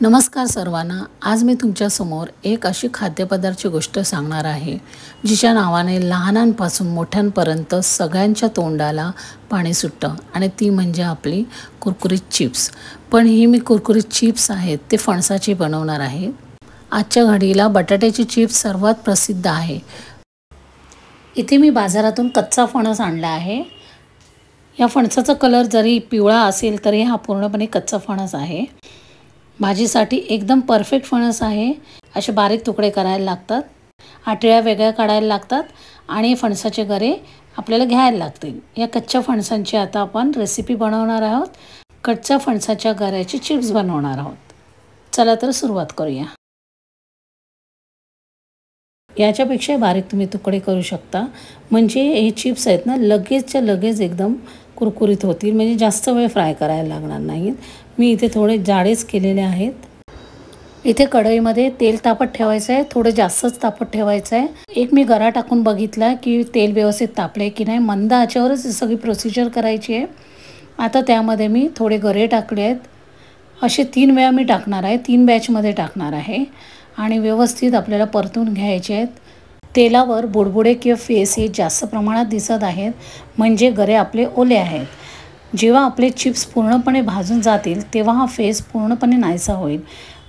नमस्कार सर्वांना। आज मी तुमच्यासमोर एक अशी खाद्यपदार्थाची गोष्ट सांगणार आहे जिच्या नावाने लहानांपासून मोठ्यांपर्यंत सगळ्यांच्या तोंडाला पाणी सुटतं आणि ती म्हणजे आपली कुरकुरीत चिप्स। पण ही मी कुरकुरीत चिप्स आहेत ते फणसाचे बनवणार आहे। आजच्या घडीला बटाट्याची चिप्स सर्वात प्रसिद्ध आहे। इथे मी बाजारातून कच्चा फणस आणला आहे। या फणसाचा कलर जरी पिवळा असेल तरी हा पूर्णपणे कच्चा फणस आहे। भाजीसाठी एकदम परफेक्ट फणस आहे। असे बारीक तुकडे करायला लागतात, आटळ्या वेगळ्या काढायला लागतात आणि फणसाचे गरे आपल्याला घ्यायला लागतील। या कच्च्या फणसांची आता आपण रेसिपी बनवणार आहोत। कच्च्या फणसाच्या गऱ्याची चिप्स बनवणार आहोत। चला तर सुरुवात करूया। याच्यापेक्षा बारीक तुम्ही तुकडे करू शकता, म्हणजे हे चिप्स आहेत ना लगेचच्या लगेच एकदम कुरकुरीत होतील, म्हणजे जास्त वेळ फ्राय करायला लागणार नाहीत। मी इथे थोडे जाडेच केलेले आहेत। इथे कढईमध्ये तेल तापत ठेवायचं आहे, थोडं जास्तच तापत ठेवायचं आहे। एक मी गरा टाकून बघितला की तेल व्यवस्थित तापले की नाही। मंद आचेवरच सगळी प्रोसिजर करायची आहे। आता त्यामध्ये मी थोडे गरे टाकले आहेत। असे 3 वेळा मी टाकणार आहे, 3 बॅचमध्ये टाकणार आहे आणि व्यवस्थित आपल्याला परतून घ्यायचे आहेत। तेलावर बुडबुडे किंवा फेस हे जास्त प्रमाणात दिसत आहेत, म्हणजे गरे आपले ओले आहेत। जेव्हा आपले चिप्स पूर्णपणे भाजून जातील तेव्हा हा फेस पूर्णपणे नाहीसा होईल,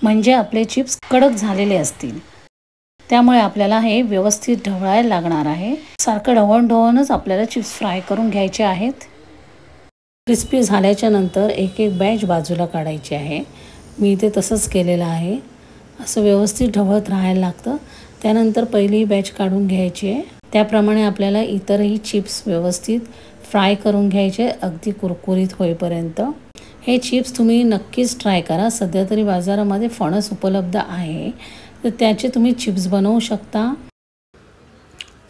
म्हणजे आपले चिप्स कडक झालेले असतील। त्यामुळे आपल्याला हे व्यवस्थित ढवळायला लागणार आहे। सारखं ढवळूनच आपल्याला चिप्स फ्राय करून घ्यायचे आहेत। क्रिस्पी झाल्याच्या नंतर एक एक बॅच बाजूला काढायची आहे। मी इथे तसंच केलेलं आहे। असं व्यवस्थित ढवळत राहायला लागतं। त्यानंतर पहिली बॅच काढून घ्यायची आहे। त्याप्रमाणे आपल्याला इतरही चिप्स व्यवस्थित फ्राय करून घ्यायचे, अगदी कुरकुरीत होईपर्यंत। हे चिप्स तुम्ही नक्कीच ट्राय करा। सध्या तरी बाजारामध्ये फणस उपलब्ध आहे, तर त्याचे तुम्ही चिप्स बनवू शकता।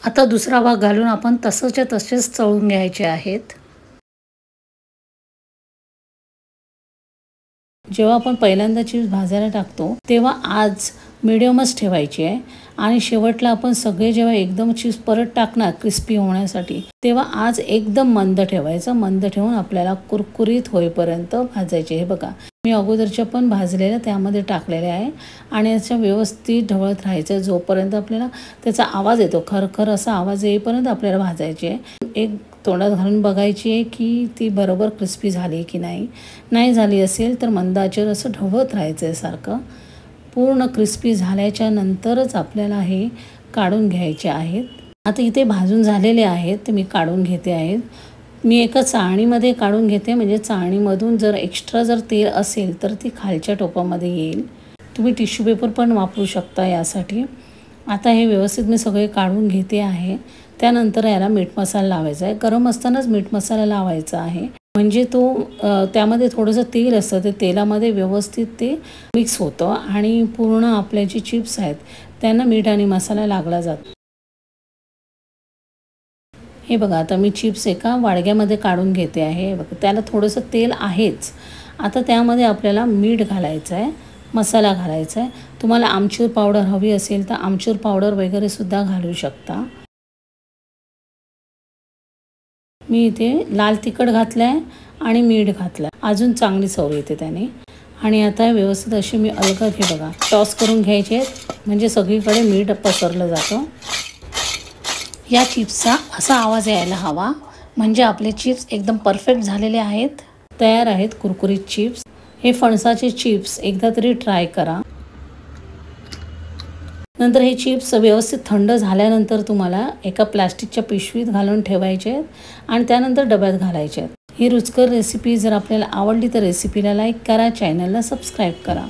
आता दुसरा भाग घालून आपण तसंच्या तसेच तळून घ्यायचे आहेत। जेव्हा आपण पहिल्यांदा चिप्स भाजायला टाकतो तेव्हा आज मीडियमच ठेवायची आहे आणि शेवटला आपण सगळे जेव्हा एकदम चिप्स परत टाकणार क्रिस्पी होण्यासाठी तेव्हा आज एकदम मंद ठेवायचं। मंद ठेवून आपल्याला कुरकुरीत होईपर्यंत भाजायचे। हे बघा, मी अगोदरच्या पण भाजलेल्या त्यामध्ये टाकलेले आहे आणि याच्या व्यवस्थित ढवळत राहायचं जोपर्यंत आपल्याला त्याचा आवाज येतो, खरखर असा आवाज येईपर्यंत आपल्याला भाजायचे आहे। एक तोंडात घालून बघायची आहे की ती बरोबर क्रिस्पी झाली की नाही झाली असेल तर मंद आचेवर असं ढवळत राहायचं आहे सारखं। पूर्ण क्रिस्पी झाल्याच्या नंतरच आपल्याला हे काढून घ्यायचे आहेत। आता इथे भाजून झालेले आहेत ते मी काढून घेते आहेत। मी एका चाळणीमध्ये काढून घेते, म्हणजे चाळणीमधून जर एक्स्ट्रा जर तेल असेल तर ती खालच्या टोपामध्ये येईल। तुम्ही टिश्यू पेपर पण वापरू शकता यासाठी। आता हे व्यवस्थित मी सगळे काढून घेते आहे। त्यानंतर याला मीठ मसाला लावायचा आहे। गरम असतानाच मीठ मसाला लावायचा आहे, म्हणजे तो त्यामध्ये थोडंसं तेल असतं, ते तेलामध्ये व्यवस्थित ते मिक्स होतं आणि पूर्ण आपल्या जे चिप्स आहेत त्यांना मीठ आणि मसाला लागला जातो। हे बघा, आता मी चिप्स एका वाडग्यामध्ये काढून घेते आहे। बघा, त्याला थोडंसं तेल आहेच। आता त्यामध्ये आपल्याला मीठ घालायचं आहे, मसाला घालायचा आहे। तुम्हाला आमचूर पावडर हवी असेल तर आमचूर पावडर वगैरे सुद्धा घालू शकता। मी इथे लाल तिखट घातलं आहे आणि मीठ घातलं आहे, अजून चांगली चव येते त्याने। आणि आता व्यवस्थित अशी मी अलगद हे बघा टॉस करून घ्यायचे आहेत, म्हणजे सगळीकडे मीठ पसरलं जातं। या चिप्सचा असा आवाज यायला हवा, म्हणजे आपले चिप्स एकदम परफेक्ट झालेले आहेत, तयार आहेत कुरकुरीत चिप्स। हे फणसाचे चिप्स एकदा तरी ट्राय करा। नंतर हे चिप्स व्यवस्थित थंड झाल्यानंतर तुम्हाला एका प्लास्टिकच्या पिशवीत घालून ठेवायचे आहेत आणि त्यानंतर डब्यात घालायचे आहेत। ही रुचकर रेसिपी जर आपल्याला आवडली तर रेसिपीला लाईक करा, चॅनलला सबस्क्राईब करा।